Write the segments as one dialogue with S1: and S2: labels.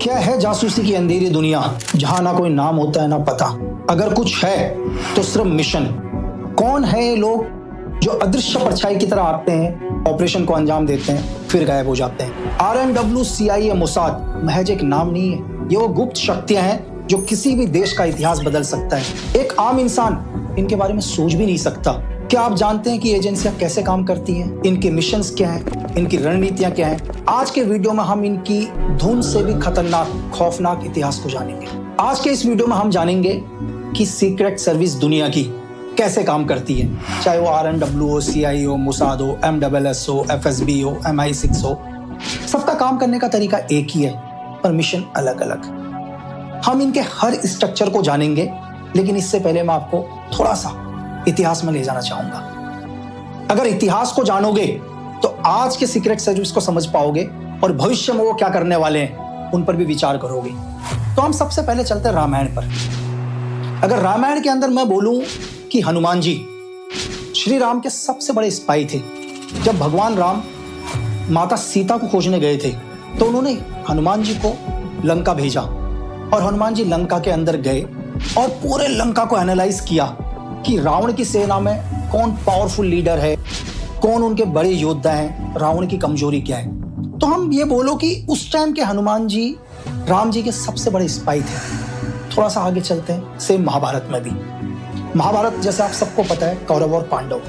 S1: क्या है जासूसी की अंधेरी दुनिया, जहां ना कोई नाम होता है ना पता। अगर कुछ है तो सिर्फ मिशन। कौन है ये लोग जो अदृश्य परछाई की तरह आते हैं, ऑपरेशन को अंजाम देते हैं, फिर गायब हो जाते हैं। RNW, CIA, मोसाद महज एक नाम नहीं है, ये वो गुप्त शक्तियां हैं जो किसी भी देश का इतिहास बदल सकता है। एक आम इंसान इनके बारे में सोच भी नहीं सकता। क्या आप जानते हैं कि एजेंसियां कैसे काम करती हैं, इनके मिशंस क्या हैं, इनकी रणनीतियां क्या हैं? आज के वीडियो में हम इनकी धुन से भी खतरनाक, खौफनाक इतिहास को जानेंगे। आज के इस वीडियो में हम जानेंगे कि सीक्रेट सर्विस दुनिया की कैसे काम करती है, चाहे वो RNW हो, CIA हो, मोसाद हो, MSS हो, FSB हो, MI6 हो। सबका काम करने का तरीका एक ही है, पर मिशन अलग अलग। हम इनके हर स्ट्रक्चर को जानेंगे, लेकिन इससे पहले मैं आपको थोड़ा सा इतिहास में ले जाना चाहूंगा। अगर इतिहास को जानोगे तो आज के सीक्रेट सर्विस को समझ पाओगे और भविष्य में वो क्या करने वाले हैं उन पर भी विचार करोगे। तो हम सबसे पहले चलते हैं रामायण पर। अगर रामायण के अंदर मैं बोलूं कि हनुमान जी श्री राम के सबसे बड़े स्पाई थे। जब भगवान राम माता सीता को खोजने गए थे तो उन्होंने हनुमान जी को लंका भेजा और हनुमान जी लंका के अंदर गए और पूरे लंका को एनालाइज किया कि रावण की सेना में कौन पावरफुल लीडर है, कौन उनके बड़े योद्धा हैं, रावण की कमजोरी क्या है। तो हम ये बोलो कि उस टाइम के हनुमान जी राम जी के सबसे बड़े स्पाई थे। थोड़ा सा आगे चलते हैं, सेम महाभारत में भी। महाभारत जैसे आप सबको पता है, कौरव और पांडव।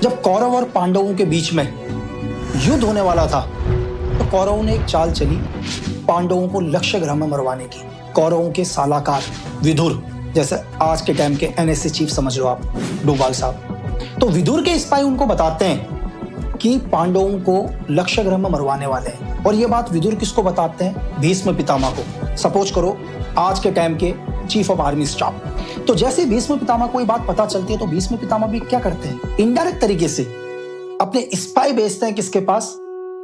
S1: जब कौरव और पांडवों के बीच में युद्ध होने वाला था तो कौरवों ने एक चाल चली पांडवों को लक्ष्य ग्रह में मरवाने की। कौरवों के सलाहकार विदुर, जैसे आज के टाइम के NSA चीफ समझ लो आप, डोभाल साहब। तो विदुर के स्पाई उनको बताते हैं कि पांडवों को लक्ष्य ग्रह में मरवाने वाले हैं। और ये बात विदुर किसको बताते हैं? भीष्म पितामह को। सपोज करो आज के टाइम के चीफ ऑफ आर्मी स्टाफ। तो जैसे भीष्म पितामह को ये बात पता चलती है तो भीष्म पितामह भी क्या करते हैं, इनडायरेक्ट तरीके से अपने स्पाई भेजते हैं किसके पास?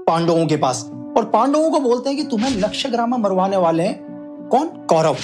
S1: पांडवों के पास। और पांडवों को बोलते हैं कि तुम्हें लक्ष्य ग्रह में मरवाने वाले हैं कौन? कौरव।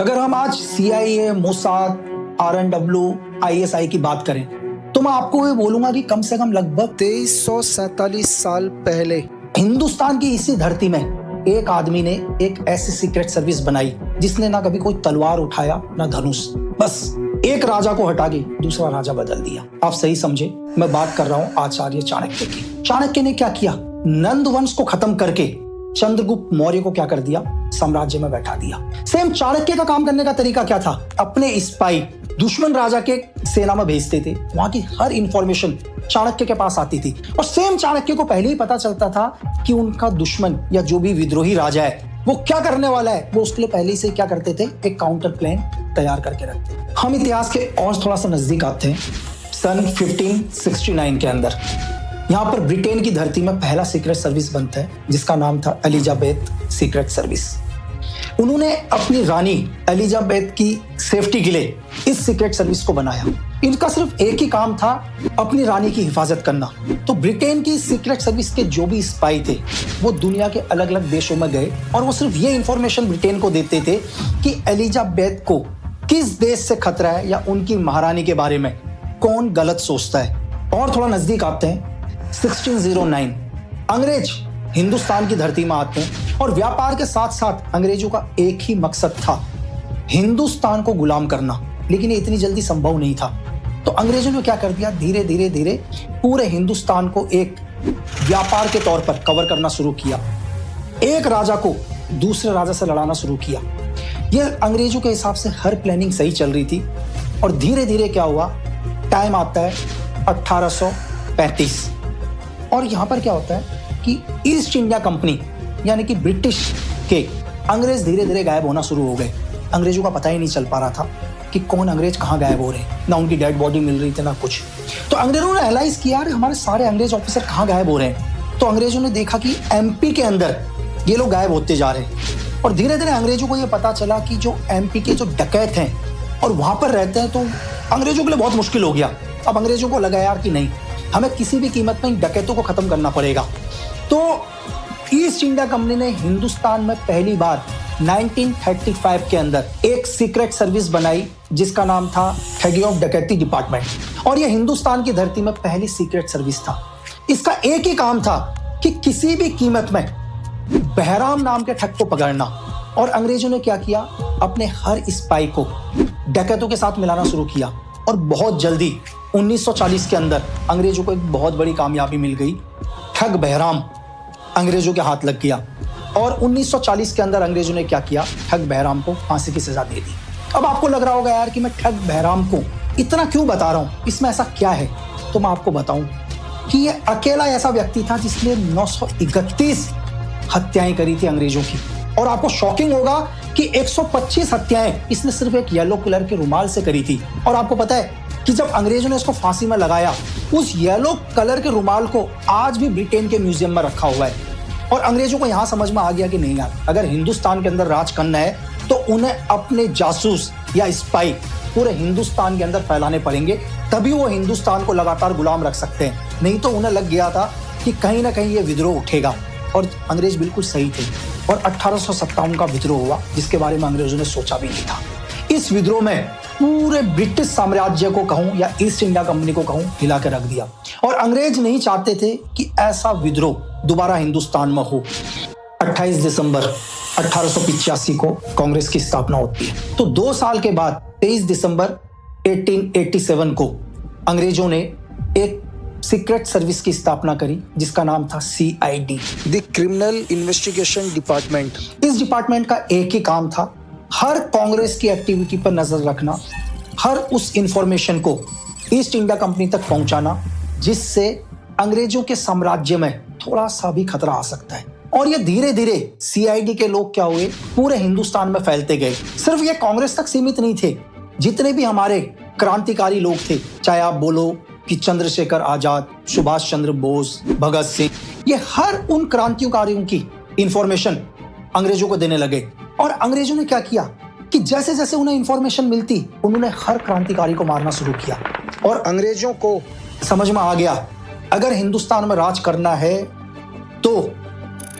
S1: अगर हम आज CIA, मोसाद, RNW, ISI की बात करें तो मैं आपको ये बोलूंगा कि कम से कम लगभग 2347 साल पहले हिंदुस्तान की इसी धरती में एक आदमी ने एक ऐसी सीक्रेट सर्विस बनाई जिसने ना कभी कोई तलवार उठाया ना धनुष, बस एक राजा को हटा के दूसरा राजा बदल दिया। आप सही समझे, मैं बात कर रहा हूं आचार्य चाणक्य की। चाणक्य ने क्या किया? नंद वंश को खत्म करके चंद्रगुप्त मौर्य को क्या कर दिया? साम्राज्य में बैठा दिया। सेम चाणक्य का काम करने का तरीका क्या था? अपने स्पाई दुश्मन राजा के सेना में भेजते थे, वहां की हर इंफॉर्मेशन चाणक्य के पास आती थी। और सेम चाणक्य को पहले ही पता चलता था कि उनका दुश्मन या जो भी विद्रोही राजा है वो क्या करने वाला है। वो उसके लिए पहले से क्या करते थे? एक काउंटर प्लान तैयार करके रखते। हम इतिहास के और थोड़ा सा नजदीक आते हैं। सन 1569 के अंदर यहाँ पर ब्रिटेन की धरती में पहला सीक्रेट सर्विस बनता है जिसका नाम था एलिजाबेथ सीक्रेट सर्विस। उन्होंने अपनी रानी एलिजाबेथ की सेफ्टी के लिए इस सीक्रेट सर्विस को बनाया। इनका सिर्फ एक ही काम था, अपनी रानी की हिफाजत करना। तो ब्रिटेन की सीक्रेट सर्विस के जो भी स्पाई थे वो दुनिया के अलग अलग देशों में गए और वो सिर्फ ये इंफॉर्मेशन ब्रिटेन को देते थे कि एलिजाबेथ को किस देश से खतरा है या उनकी महारानी के बारे में कौन गलत सोचता है। और थोड़ा नजदीक आते हैं, 1609 अंग्रेज हिंदुस्तान की धरती में आते हैं और व्यापार के साथ साथ अंग्रेजों का एक ही मकसद था, हिंदुस्तान को गुलाम करना। लेकिन ये इतनी जल्दी संभव नहीं था। तो अंग्रेजों ने क्या कर दिया? धीरे धीरे धीरे पूरे हिंदुस्तान को एक व्यापार के तौर पर कवर करना शुरू किया। एक राजा को दूसरे राजा से लड़ाना शुरू किया। यह अंग्रेजों के हिसाब से हर प्लानिंग सही चल रही थी। और धीरे धीरे क्या हुआ? टाइम आता है 1835 और यहाँ पर क्या होता है कि ईस्ट इंडिया कंपनी यानी कि ब्रिटिश के अंग्रेज धीरे धीरे गायब होना शुरू हो गए। अंग्रेजों का पता ही नहीं चल पा रहा था कि कौन अंग्रेज कहाँ गायब हो रहे हैं, ना उनकी डेड बॉडी मिल रही थी ना कुछ। तो अंग्रेजों ने एनालाइज किया हमारे सारे अंग्रेज ऑफिसर कहाँ गायब हो रहे हैं। तो अंग्रेजों ने देखा कि MP के अंदर ये लोग गायब होते जा रहे हैं। और धीरे धीरे अंग्रेजों को ये पता चला कि जो MP के जो डकैत हैं और वहां पर रहते हैं, तो अंग्रेजों के लिए बहुत मुश्किल हो गया। अब अंग्रेजों को लगा यार कि नहीं, हमें किसी भी कीमत में इन डकैतों को खत्म करना पड़ेगा। तो ईस्ट इंडिया कंपनी ने हिंदुस्तान में पहली बार 1935 के अंदर एक सीक्रेट सर्विस बनाई जिसका नाम था ठगी ऑफ डकैती डिपार्टमेंट। और यह हिंदुस्तान की धरती में पहली सीक्रेट सर्विस था। इसका एक ही काम था कि किसी भी कीमत में बहराम नाम के ठग को पकड़ना। और अंग्रेजों ने क्या किया, अपने हर स्पाई को डकैतों के साथ मिलाना शुरू किया और बहुत जल्दी 1940 के अंदर अंग्रेजों को एक बहुत बड़ी कामयाबी मिल गई। ठग बहराम अंग्रेजों के हाथ लग गया और 1940 के अंदर अंग्रेजों ने क्या किया, ठग बहराम को फांसी की सजा दे दी। अब आपको लग रहा होगा यार कि मैं ठग बहराम को इतना क्यों बता रहा हूं, इसमें ऐसा क्या है? तो मैं आपको बताऊं कि ये अकेला ऐसा व्यक्ति था जिसने 931 हत्याएं करी थी अंग्रेजों की। और आपको शॉकिंग होगा कि 125 हत्याएं इसने सिर्फ एक येलो कलर के रुमाल से करी थी। और आपको पता है कि जब अंग्रेजों ने इसको फांसी में लगाया, उस येलो कलर के रुमाल को आज भी ब्रिटेन के म्यूजियम में रखा हुआ है। और अंग्रेजों को यहां समझ में आ गया कि नहीं यार, अगर हिंदुस्तान के अंदर राज करना है तो उन्हें अपने जासूस या स्पाई पूरे हिंदुस्तान के अंदर फैलाने पड़ेंगे, तभी वो हिंदुस्तान को लगातार गुलाम रख सकते हैं। नहीं तो उन्हें लग गया था कि कहीं ना कहीं ये विद्रोह उठेगा। और अंग्रेज बिल्कुल सही थे और 1857 का विद्रोह हुआ, जिसके बारे में अंग्रेजों ने सोचा भी नहीं था। इस विद्रोह में पूरे ब्रिटिश साम्राज्य को कहूं या ईस्ट इंडिया कंपनी को कहूं, हिला के रख दिया। और अंग्रेज नहीं चाहते थे कि ऐसा विद्रोह दोबारा हिंदुस्तान में हो। 28 दिसंबर 1885 को कांग्रेस की स्थापना होती है। तो 2 साल के बाद 23 दिसंबर 1887 को अंग्रेजों ने एक सीक्रेट सर्विस की स्थापना करी, जिसका नाम था CID, the criminal investigation department. इस डिपार्टमेंट का एक ही काम था, हर कांग्रेस की एक्टिविटी पर नजर रखना, हर उस इंफॉर्मेशन को ईस्ट इंडिया कंपनी तक पहुंचाना जिससे अंग्रेजों के साम्राज्य में थोड़ा सा भी खतरा आ सकता है। और ये धीरे धीरे CID के लोग क्या हुए, पूरे हिंदुस्तान में फैलते गए। सिर्फ ये कांग्रेस तक सीमित नहीं थे, जितने भी हमारे क्रांतिकारी लोग थे, चाहे आप बोलो कि चंद्रशेखर आजाद, सुभाष चंद्र बोस, भगत सिंह, ये हर उन क्रांतिकारियों की इंफॉर्मेशन अंग्रेजों को देने लगे। और अंग्रेजों ने क्या किया कि जैसे जैसे उन्हें इंफॉर्मेशन मिलती, उन्होंने हर क्रांतिकारी को मारना शुरू किया। और अंग्रेजों को समझ में आ गया, अगर हिंदुस्तान में राज करना है तो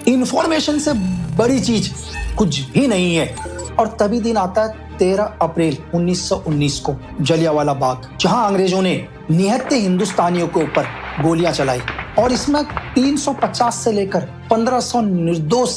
S1: इंफॉर्मेशन से बड़ी चीज कुछ भी नहीं है। और तभी दिन आता है 13 अप्रैल 1919 को, जलियांवाला बाग, जहां अंग्रेजों ने निहत्थे हिंदुस्तानियों के ऊपर गोलियां चलाई। और इसमें 350 से लेकर 1500 निर्दोष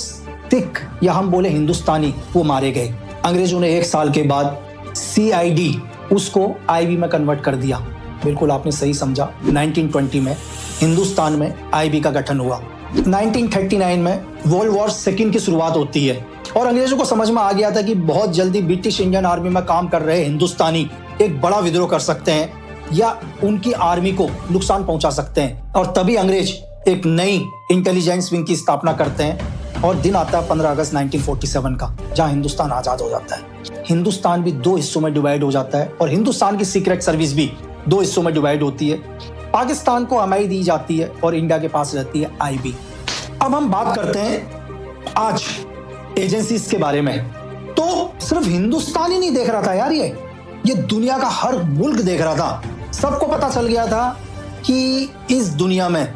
S1: सिख या हम बोले हिंदुस्तानी वो मारे गए। अंग्रेजों ने 1 साल के बाद CID उसको IB में कन्वर्ट कर दिया। बिल्कुल आपने सही समझा। 1920 में हिंदुस्तान में IB का गठन हुआ। 1939 में वर्ल्ड वॉर सेकेंड की शुरुआत होती है और अंग्रेजों को समझ में आ गया था कि बहुत जल्दी ब्रिटिश इंडियन आर्मी में काम कर रहे हिंदुस्तानी एक बड़ा विद्रोह कर सकते हैं या उनकी आर्मी को नुकसान पहुंचा सकते हैं। और तभी अंग्रेज एक नई इंटेलिजेंस विंग की स्थापना करते हैं और दिन आता है 15 अगस्त 1947 का, जहां हिंदुस्तान आजाद हो जाता है। हिंदुस्तान भी 2 हिस्सों में डिवाइड हो जाता है और हिंदुस्तान की सीक्रेट सर्विस भी 2 हिस्सों में डिवाइड होती है। पाकिस्तान को MI दी जाती है और इंडिया के पास रहती है IB। अब हम बात करते हैं आज एजेंसीज के बारे में। तो सिर्फ हिंदुस्तान ही नहीं देख रहा था यार, ये दुनिया का हर मुल्क देख रहा था। सबको पता चल गया था कि इस दुनिया में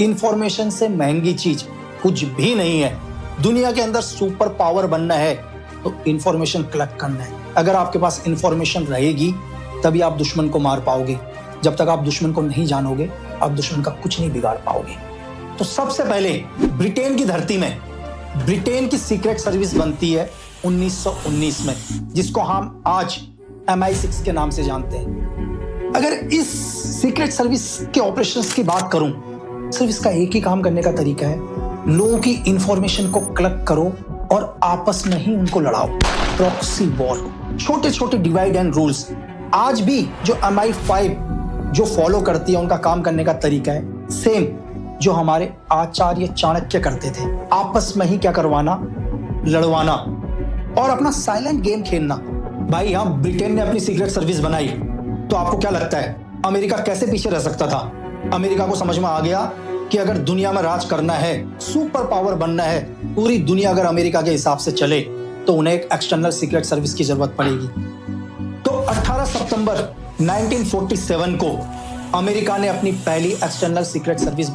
S1: इंफॉर्मेशन से महंगी चीज कुछ भी नहीं है। दुनिया के अंदर सुपर पावर बनना है तो इंफॉर्मेशन कलेक्ट करना है। अगर आपके पास इंफॉर्मेशन रहेगी तभी आप दुश्मन को मार पाओगे। जब तक आप दुश्मन को नहीं जानोगे, आप दुश्मन का कुछ नहीं बिगाड़ पाओगे। तो सबसे पहले ब्रिटेन की धरती में ब्रिटेन की सीक्रेट सर्विस बनती है 1919 में, जिसको हम आज MI6 के नाम से जानते हैं। अगर इस सीक्रेट सर्विस के ऑपरेशंस की बात करूं, सिर्फ इसका एक ही काम करने का तरीका है, लोगों की इंफॉर्मेशन को कलेक्ट करो और आपस में ही उनको लड़ाओ। प्रॉक्सी वॉर, छोटे छोटे डिवाइड एंड रूल्स आज भी जो MI5 जो फॉलो करती है, उनका काम करने का तरीका है सेम जो हमारे आचार्य चाणक्य करते थे। आपस में ही क्या करवाना, लड़वाना और अपना साइलेंट गेम खेलना। भाई यहाँ ब्रिटेन ने अपनी सीक्रेट सर्विस बनाई तो आपको क्या लगता है अमेरिका कैसे पीछे रह सकता था? अमेरिका को समझ में आ गया कि अगर दुनिया में राज करना है, सुपर पावर बनना है, पूरी दुनिया अगर अमेरिका के हिसाब से चले तो उन्हें एक एक्सटर्नल सीक्रेट सर्विस की जरूरत पड़ेगी। तो 18 सितंबर 1947 को अमेरिका ने अपनी पहली एक्सटर्नल सीक्रेट सर्विस